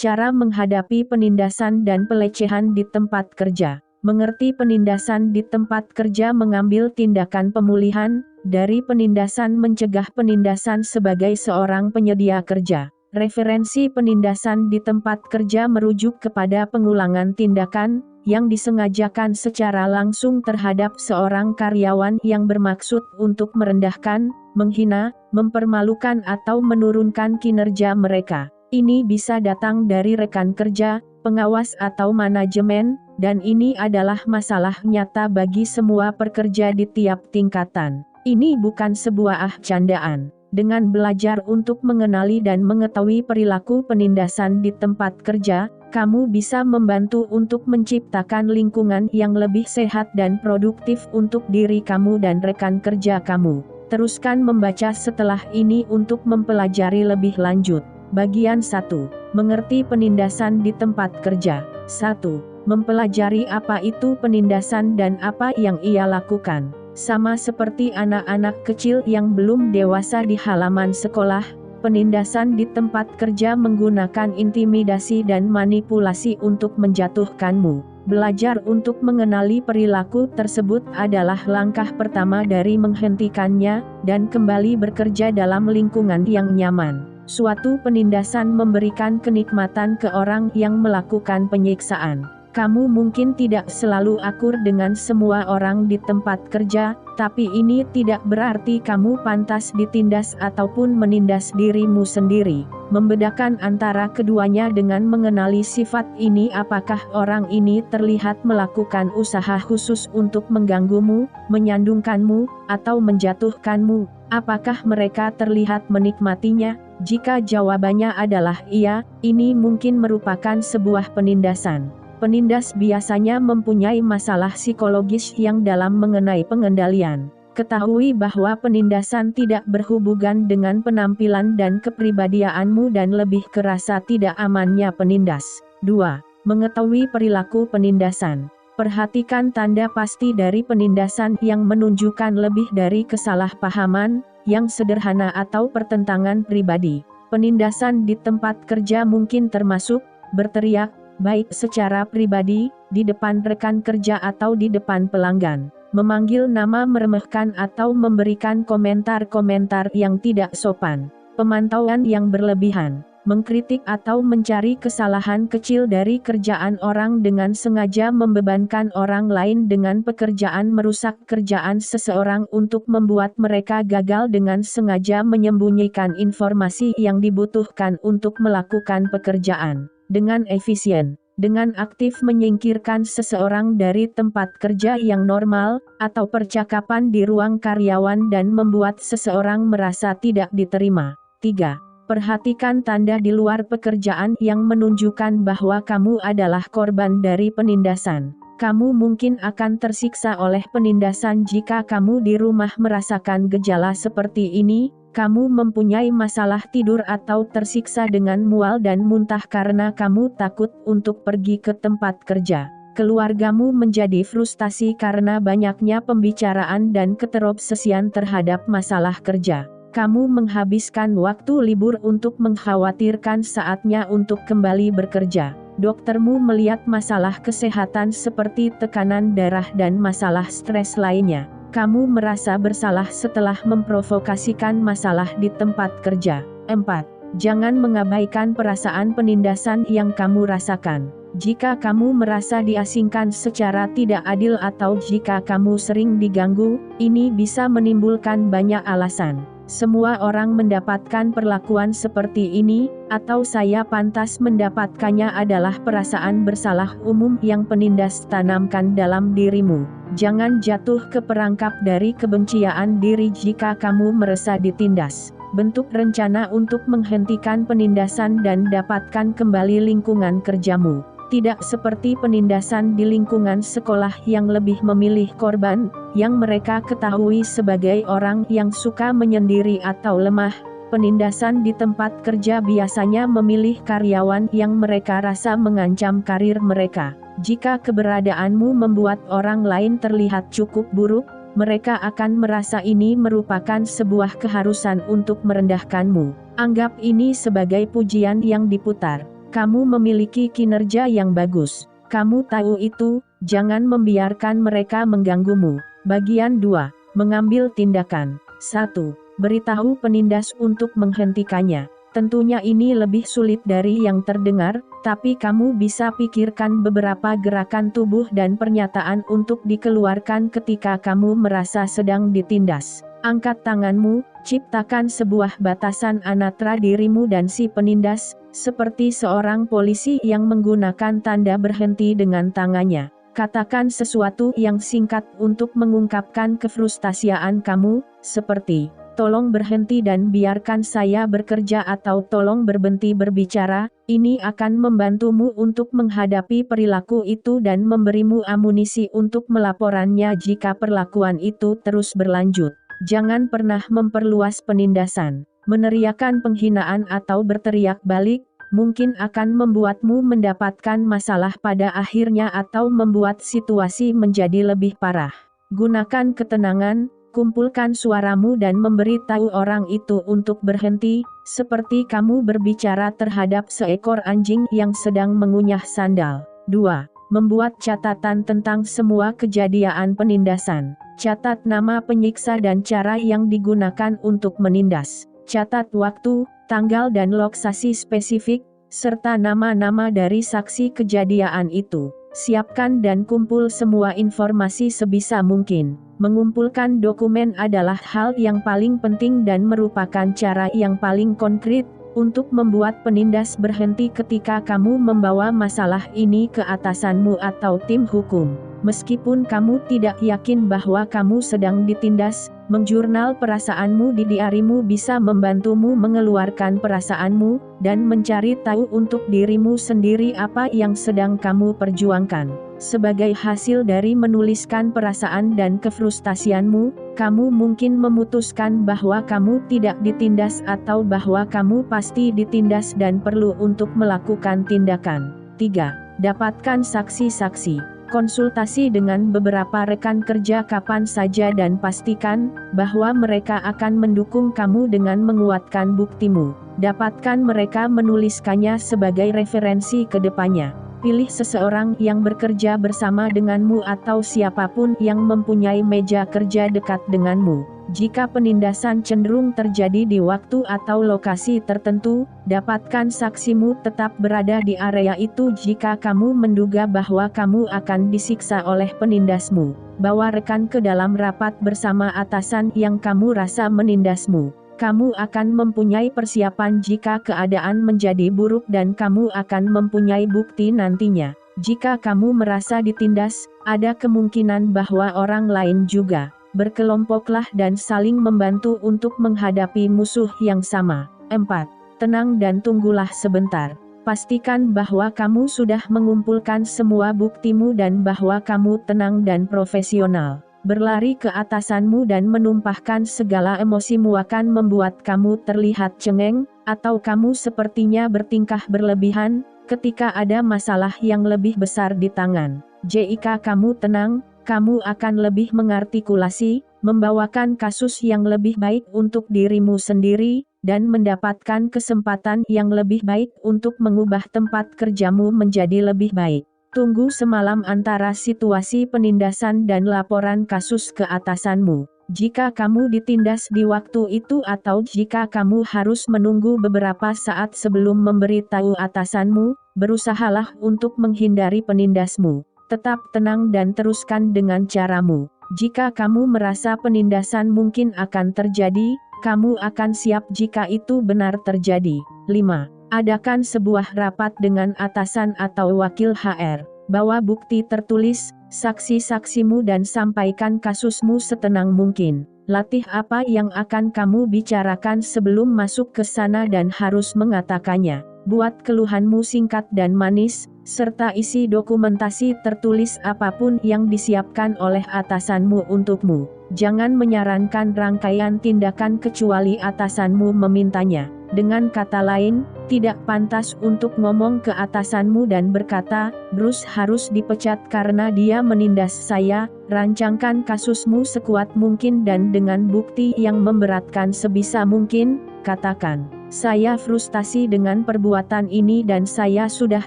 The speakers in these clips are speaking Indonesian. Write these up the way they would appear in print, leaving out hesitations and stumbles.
Cara menghadapi penindasan dan pelecehan di tempat kerja. Mengerti penindasan di tempat kerja, mengambil tindakan pemulihan dari penindasan, mencegah penindasan sebagai seorang penyedia kerja. Referensi penindasan di tempat kerja merujuk kepada pengulangan tindakan yang disengajakan secara langsung terhadap seorang karyawan yang bermaksud untuk merendahkan, menghina, mempermalukan atau menurunkan kinerja mereka. Ini bisa datang dari rekan kerja, pengawas atau manajemen, dan ini adalah masalah nyata bagi semua pekerja di tiap tingkatan. Ini bukan sebuah candaan. Dengan belajar untuk mengenali dan mengetahui perilaku penindasan di tempat kerja, kamu bisa membantu untuk menciptakan lingkungan yang lebih sehat dan produktif untuk diri kamu dan rekan kerja kamu. Teruskan membaca setelah ini untuk mempelajari lebih lanjut. Bagian 1. Mengerti penindasan di tempat kerja. 1. Mempelajari apa itu penindasan dan apa yang ia lakukan. Sama seperti anak-anak kecil yang belum dewasa di halaman sekolah, penindasan di tempat kerja menggunakan intimidasi dan manipulasi untuk menjatuhkanmu. Belajar untuk mengenali perilaku tersebut adalah langkah pertama dari menghentikannya dan kembali bekerja dalam lingkungan yang nyaman. Suatu penindasan memberikan kenikmatan ke orang yang melakukan penyiksaan. Kamu mungkin tidak selalu akur dengan semua orang di tempat kerja, tapi ini tidak berarti kamu pantas ditindas ataupun menindas dirimu sendiri. Membedakan antara keduanya dengan mengenali sifat ini, apakah orang ini terlihat melakukan usaha khusus untuk mengganggumu, menyandungkanmu, atau menjatuhkanmu. Apakah mereka terlihat menikmatinya? Jika jawabannya adalah iya, ini mungkin merupakan sebuah penindasan. Penindas biasanya mempunyai masalah psikologis yang dalam mengenai pengendalian. Ketahui bahwa penindasan tidak berhubungan dengan penampilan dan kepribadianmu dan lebih ke rasa tidak amannya penindas. 2. Mengetahui perilaku penindasan. Perhatikan tanda pasti dari penindasan yang menunjukkan lebih dari kesalahpahaman yang sederhana atau pertentangan pribadi. Penindasan di tempat kerja mungkin termasuk berteriak, baik secara pribadi, di depan rekan kerja atau di depan pelanggan, memanggil nama meremehkan atau memberikan komentar-komentar yang tidak sopan, pemantauan yang berlebihan, mengkritik atau mencari kesalahan kecil dari kerjaan orang dengan sengaja, membebankan orang lain dengan pekerjaan, merusak kerjaan seseorang untuk membuat mereka gagal, dengan sengaja menyembunyikan informasi yang dibutuhkan untuk melakukan pekerjaan dengan efisien, dengan aktif menyingkirkan seseorang dari tempat kerja yang normal, atau percakapan di ruang karyawan dan membuat seseorang merasa tidak diterima. 3. Perhatikan tanda di luar pekerjaan yang menunjukkan bahwa kamu adalah korban dari penindasan. Kamu mungkin akan tersiksa oleh penindasan jika kamu di rumah merasakan gejala seperti ini. Kamu mempunyai masalah tidur atau tersiksa dengan mual dan muntah karena kamu takut untuk pergi ke tempat kerja. Keluargamu menjadi frustasi karena banyaknya pembicaraan dan keterobsesian terhadap masalah kerja. Kamu menghabiskan waktu libur untuk mengkhawatirkan saatnya untuk kembali bekerja. Doktermu melihat masalah kesehatan seperti tekanan darah dan masalah stres lainnya. Kamu merasa bersalah setelah memprovokasikan masalah di tempat kerja. 4. Jangan mengabaikan perasaan penindasan yang kamu rasakan. Jika kamu merasa diasingkan secara tidak adil atau jika kamu sering diganggu, ini bisa menimbulkan banyak alasan. Semua orang mendapatkan perlakuan seperti ini, atau saya pantas mendapatkannya, adalah perasaan bersalah umum yang penindas tanamkan dalam dirimu. Jangan jatuh ke perangkap dari kebencian diri jika kamu merasa ditindas. Bentuk rencana untuk menghentikan penindasan dan dapatkan kembali lingkungan kerjamu. Tidak seperti penindasan di lingkungan sekolah yang lebih memilih korban, yang mereka ketahui sebagai orang yang suka menyendiri atau lemah. Penindasan di tempat kerja biasanya memilih karyawan yang mereka rasa mengancam karir mereka. Jika keberadaanmu membuat orang lain terlihat cukup buruk, mereka akan merasa ini merupakan sebuah keharusan untuk merendahkanmu. Anggap ini sebagai pujian yang diputar. Kamu memiliki kinerja yang bagus. Kamu tahu itu, jangan membiarkan mereka mengganggumu. Bagian 2. Mengambil tindakan. 1. Beritahu penindas untuk menghentikannya. Tentunya ini lebih sulit dari yang terdengar, tapi kamu bisa pikirkan beberapa gerakan tubuh dan pernyataan untuk dikeluarkan ketika kamu merasa sedang ditindas. Angkat tanganmu, ciptakan sebuah batasan antara dirimu dan si penindas, seperti seorang polisi yang menggunakan tanda berhenti dengan tangannya. Katakan sesuatu yang singkat untuk mengungkapkan kefrustasian kamu, seperti, "Tolong berhenti dan biarkan saya bekerja" atau "Tolong berhenti berbicara." Ini akan membantumu untuk menghadapi perilaku itu dan memberimu amunisi untuk melaporkannya jika perlakuan itu terus berlanjut. Jangan pernah memperluas penindasan. Meneriakkan penghinaan atau berteriak balik mungkin akan membuatmu mendapatkan masalah pada akhirnya atau membuat situasi menjadi lebih parah. Gunakan ketenangan, kumpulkan suaramu dan memberitahu orang itu untuk berhenti, seperti kamu berbicara terhadap seekor anjing yang sedang mengunyah sandal. 2. Membuat catatan tentang semua kejadian penindasan. Catat nama penyiksa dan cara yang digunakan untuk menindas. Catat waktu, tanggal dan lokasi spesifik, serta nama-nama dari saksi kejadian itu. Siapkan dan kumpul semua informasi sebisa mungkin. Mengumpulkan dokumen adalah hal yang paling penting dan merupakan cara yang paling konkret untuk membuat penindas berhenti ketika kamu membawa masalah ini ke atasanmu atau tim hukum. Meskipun kamu tidak yakin bahwa kamu sedang ditindas, menjurnal perasaanmu di diarimu bisa membantumu mengeluarkan perasaanmu, dan mencari tahu untuk dirimu sendiri apa yang sedang kamu perjuangkan. Sebagai hasil dari menuliskan perasaan dan kefrustasianmu, kamu mungkin memutuskan bahwa kamu tidak ditindas atau bahwa kamu pasti ditindas dan perlu untuk melakukan tindakan. 3. Dapatkan saksi-saksi. Konsultasi dengan beberapa rekan kerja kapan saja dan pastikan bahwa mereka akan mendukung kamu dengan menguatkan buktimu. Dapatkan mereka menuliskannya sebagai referensi ke depannya. Pilih seseorang yang bekerja bersama denganmu atau siapapun yang mempunyai meja kerja dekat denganmu. Jika penindasan cenderung terjadi di waktu atau lokasi tertentu, dapatkan saksimu tetap berada di area itu jika kamu menduga bahwa kamu akan disiksa oleh penindasmu. Bawa rekan ke dalam rapat bersama atasan yang kamu rasa menindasmu. Kamu akan mempunyai persiapan jika keadaan menjadi buruk dan kamu akan mempunyai bukti nantinya. Jika kamu merasa ditindas, ada kemungkinan bahwa orang lain juga. Berkelompoklah dan saling membantu untuk menghadapi musuh yang sama. 4. Tenang dan tunggulah sebentar. Pastikan bahwa kamu sudah mengumpulkan semua buktimu dan bahwa kamu tenang dan profesional. Berlari ke atasanmu dan menumpahkan segala emosimu akan membuat kamu terlihat cengeng, atau kamu sepertinya bertingkah berlebihan, ketika ada masalah yang lebih besar di tangan. Jika kamu tenang, kamu akan lebih mengartikulasi, membawakan kasus yang lebih baik untuk dirimu sendiri, dan mendapatkan kesempatan yang lebih baik untuk mengubah tempat kerjamu menjadi lebih baik. Tunggu semalam antara situasi penindasan dan laporan kasus ke atasanmu. Jika kamu ditindas di waktu itu atau jika kamu harus menunggu beberapa saat sebelum memberitahu atasanmu, berusahalah untuk menghindari penindasmu. Tetap tenang dan teruskan dengan caramu. Jika kamu merasa penindasan mungkin akan terjadi, kamu akan siap jika itu benar terjadi. 5. Adakan sebuah rapat dengan atasan atau wakil HR. Bawa bukti tertulis, saksi-saksimu dan sampaikan kasusmu setenang mungkin. Latih apa yang akan kamu bicarakan sebelum masuk ke sana dan harus mengatakannya. Buat keluhanmu singkat dan manis, serta isi dokumentasi tertulis apapun yang disiapkan oleh atasanmu untukmu. Jangan menyarankan rangkaian tindakan kecuali atasanmu memintanya. Dengan kata lain, tidak pantas untuk ngomong ke atasanmu dan berkata, "Bruce harus dipecat karena dia menindas saya." Rancangkan kasusmu sekuat mungkin dan dengan bukti yang memberatkan sebisa mungkin. Katakan, Saya frustasi dengan perbuatan ini dan saya sudah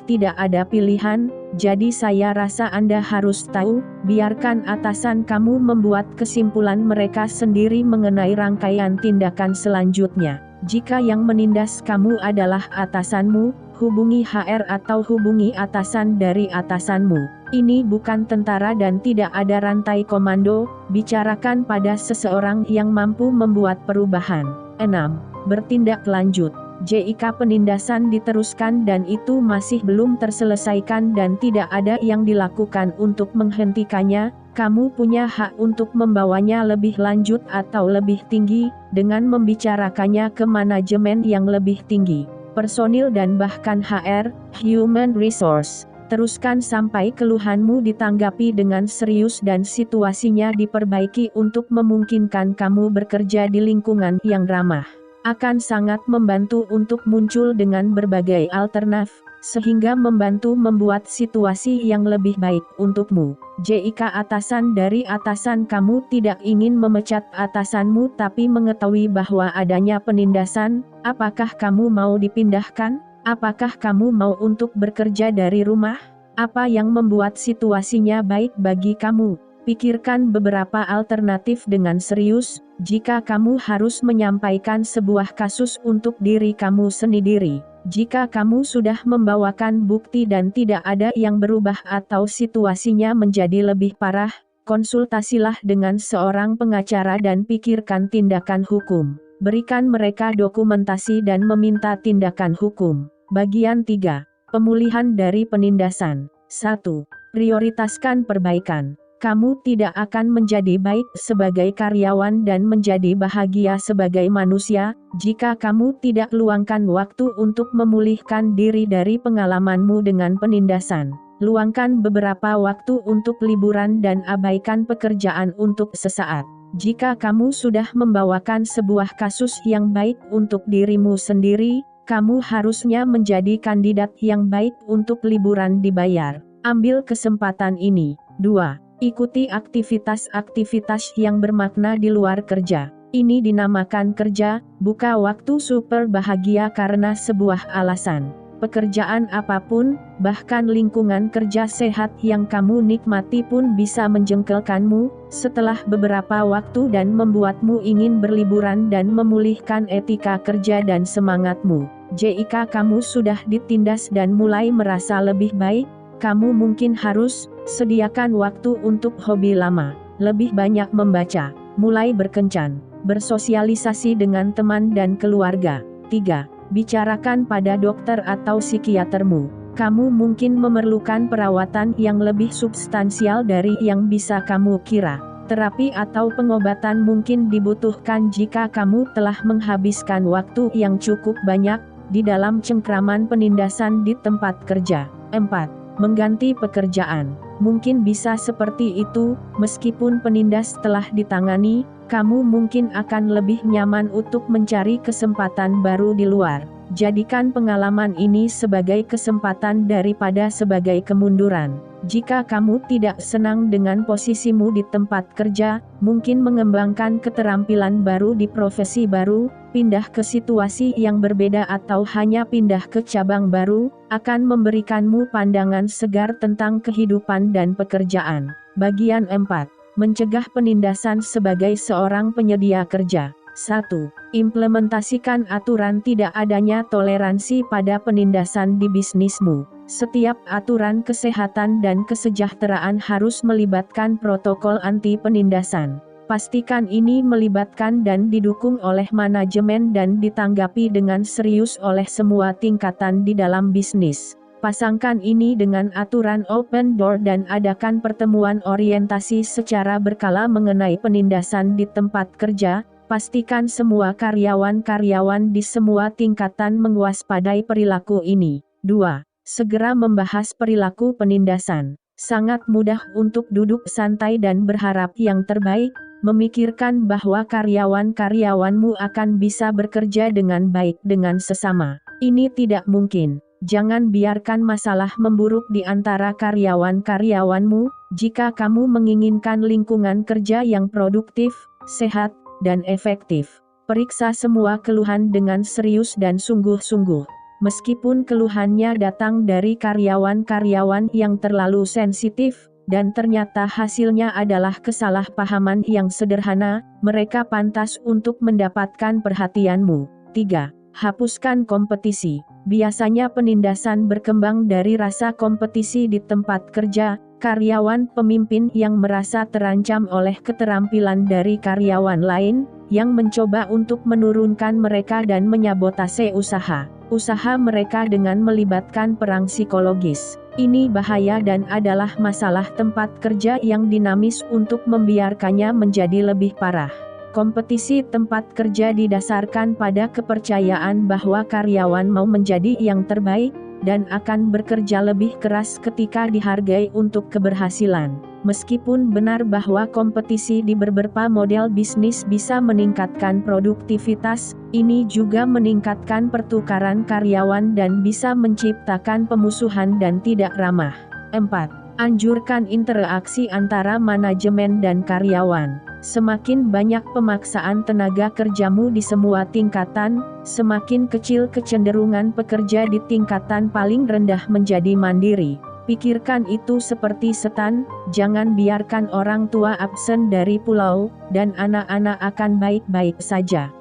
tidak ada pilihan, jadi saya rasa Anda harus tahu, biarkan atasan kamu membuat kesimpulan mereka sendiri mengenai rangkaian tindakan selanjutnya. Jika yang menindas kamu adalah atasanmu, hubungi HR atau hubungi atasan dari atasanmu. Ini bukan tentara dan tidak ada rantai komando, bicarakan pada seseorang yang mampu membuat perubahan. 6. Bertindak lanjut. JIK penindasan diteruskan dan itu masih belum terselesaikan dan tidak ada yang dilakukan untuk menghentikannya, kamu punya hak untuk membawanya lebih lanjut atau lebih tinggi, dengan membicarakannya ke manajemen yang lebih tinggi, personil dan bahkan HR, Human Resource. Teruskan sampai keluhanmu ditanggapi dengan serius dan situasinya diperbaiki untuk memungkinkan kamu bekerja di lingkungan yang ramah. Akan sangat membantu untuk muncul dengan berbagai alternatif, sehingga membantu membuat situasi yang lebih baik untukmu. JIK atasan dari atasan kamu tidak ingin memecat atasanmu tapi mengetahui bahwa adanya penindasan, apakah kamu mau dipindahkan? Apakah kamu mau untuk bekerja dari rumah? Apa yang membuat situasinya baik bagi kamu? Pikirkan beberapa alternatif dengan serius. Jika kamu harus menyampaikan sebuah kasus untuk diri kamu sendiri, jika kamu sudah membawakan bukti dan tidak ada yang berubah atau situasinya menjadi lebih parah, konsultasilah dengan seorang pengacara dan pikirkan tindakan hukum. Berikan mereka dokumentasi dan meminta tindakan hukum. Bagian 3. Pemulihan dari penindasan. 1. Prioritaskan perbaikan. Kamu tidak akan menjadi baik sebagai karyawan dan menjadi bahagia sebagai manusia, jika kamu tidak luangkan waktu untuk memulihkan diri dari pengalamanmu dengan penindasan. Luangkan beberapa waktu untuk liburan dan abaikan pekerjaan untuk sesaat. Jika kamu sudah membawakan sebuah kasus yang baik untuk dirimu sendiri, kamu harusnya menjadi kandidat yang baik untuk liburan dibayar. Ambil kesempatan ini. 2. Ikuti aktivitas-aktivitas yang bermakna di luar kerja. Ini dinamakan kerja, bukan waktu super bahagia karena sebuah alasan. Pekerjaan apapun, bahkan lingkungan kerja sehat yang kamu nikmati pun bisa menjengkelkanmu, setelah beberapa waktu dan membuatmu ingin berliburan dan memulihkan etika kerja dan semangatmu. Jika kamu sudah ditindas dan mulai merasa lebih baik, kamu mungkin harus sediakan waktu untuk hobi lama, lebih banyak membaca, mulai berkencan, bersosialisasi dengan teman dan keluarga. 3. Bicarakan pada dokter atau psikiatermu. Kamu mungkin memerlukan perawatan yang lebih substansial dari yang bisa kamu kira. Terapi atau pengobatan mungkin dibutuhkan jika kamu telah menghabiskan waktu yang cukup banyak di dalam cengkraman penindasan di tempat kerja. 4. Mengganti pekerjaan. Mungkin bisa seperti itu, meskipun penindas telah ditangani, kamu mungkin akan lebih nyaman untuk mencari kesempatan baru di luar. Jadikan pengalaman ini sebagai kesempatan daripada sebagai kemunduran. Jika kamu tidak senang dengan posisimu di tempat kerja, mungkin mengembangkan keterampilan baru di profesi baru, pindah ke situasi yang berbeda atau hanya pindah ke cabang baru, akan memberikanmu pandangan segar tentang kehidupan dan pekerjaan. Bagian 4. Mencegah penindasan sebagai seorang penyedia kerja. 1. Implementasikan aturan tidak adanya toleransi pada penindasan di bisnismu. Setiap aturan kesehatan dan kesejahteraan harus melibatkan protokol anti penindasan. Pastikan ini melibatkan dan didukung oleh manajemen dan ditanggapi dengan serius oleh semua tingkatan di dalam bisnis. Pasangkan ini dengan aturan open door dan adakan pertemuan orientasi secara berkala mengenai penindasan di tempat kerja. Pastikan semua karyawan-karyawan di semua tingkatan mewaspadai perilaku ini. 2. Segera membahas perilaku penindasan. Sangat mudah untuk duduk santai dan berharap yang terbaik, memikirkan bahwa karyawan-karyawanmu akan bisa bekerja dengan baik dengan sesama. Ini tidak mungkin. Jangan biarkan masalah memburuk di antara karyawan-karyawanmu. Jika kamu menginginkan lingkungan kerja yang produktif, sehat, dan efektif, Periksa semua keluhan dengan serius dan sungguh-sungguh. Meskipun keluhannya datang dari karyawan-karyawan yang terlalu sensitif, dan ternyata hasilnya adalah kesalahpahaman yang sederhana, mereka pantas untuk mendapatkan perhatianmu. 3. Hapuskan kompetisi. Biasanya penindasan berkembang dari rasa kompetisi di tempat kerja. Karyawan pemimpin yang merasa terancam oleh keterampilan dari karyawan lain, yang mencoba untuk menurunkan mereka dan menyabotase usaha mereka dengan melibatkan perang psikologis. Ini bahaya dan adalah masalah tempat kerja yang dinamis untuk membiarkannya menjadi lebih parah. Kompetisi tempat kerja didasarkan pada kepercayaan bahwa karyawan mau menjadi yang terbaik, dan akan bekerja lebih keras ketika dihargai untuk keberhasilan. Meskipun benar bahwa kompetisi di beberapa model bisnis bisa meningkatkan produktivitas, ini juga meningkatkan pertukaran karyawan dan bisa menciptakan pemusuhan dan tidak ramah. 4. Anjurkan interaksi antara manajemen dan karyawan. Semakin banyak pemaksaan tenaga kerjamu di semua tingkatan, semakin kecil kecenderungan pekerja di tingkatan paling rendah menjadi mandiri. Pikirkan itu seperti setan, jangan biarkan orang tua absen dari pulau, dan anak-anak akan baik-baik saja.